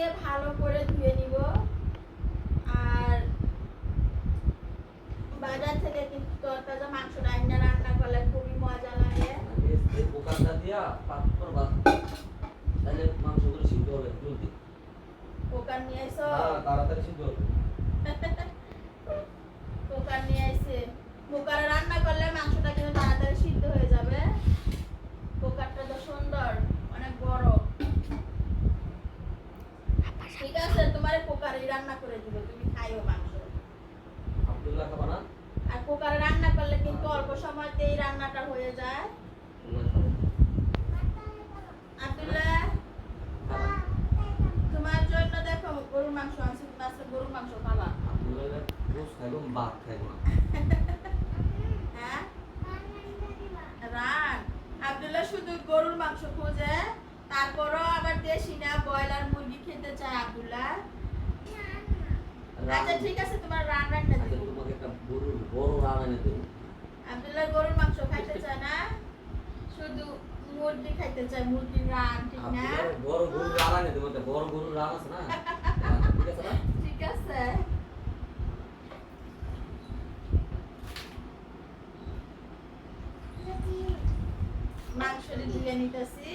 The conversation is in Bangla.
দিয়ে ভালো করে ধুয়ে নিব। আর বাজার থেকে কিন্তু তরতাজা মাংস রান্না করলে খুবই মজা লাগে। এই পোকাটা দিয়া পাক করবা, তাহলে মাংসগুলো সিদ্ধ হবে জলদি। পোকা নিয়ে এসো। হ্যাঁ, তাড়াতাড়ি সিদ্ধ হবে। পোকা নিয়ে এসে পোকার রান্না করলে মাংসটা কিন্তু তাড়াতাড়ি সিদ্ধ হয়ে যাবে। পোকাটা তো সুন্দর, অনেক বড়। ঠিক আছে, তোমার পোকারই রান্না করে দিব, তুমি খাইও মাংস। আব্দুল্লাহ খাবা না? আর পোকার রান্না করলে কিন্তু অল্প সময়তেই রান্নাটা হয়ে যায়। আব্দুল্লাহ, তোমার জন্য দেখো গরুর মাংস আনছি, তুমি আজকে গরুর মাংস খাবা। আব্দুল্লাহ রোজ খাইবো, ভাত খাইবো না। হ্যাঁ, রান। আব্দুল্লাহ শুধু গরুর মাংস খোঁজে, তারপরও আবার দেশি না ব্রয়লার মুরগি খেতে চায় আব্দুল্লাহ। আচ্ছা ঠিক আছে, তোমার রান রান্না আচ্ছা, দেব। তোমাকে একটা গরুর বড় রান এনে দেবো। আব্দুল্লাহ গরুর মাংস খাইতে চায় না, শুধু মুরগি খাইতে চায়, মুরগির রান, ঠিক না? আব্দুল্লাহ বড় গরুর রান এনে দেবো, একটা বড় গরুর রান আছে না? ঠিক আছে না? ঠিক আছে। মাংস দিয়ে নিতেছি।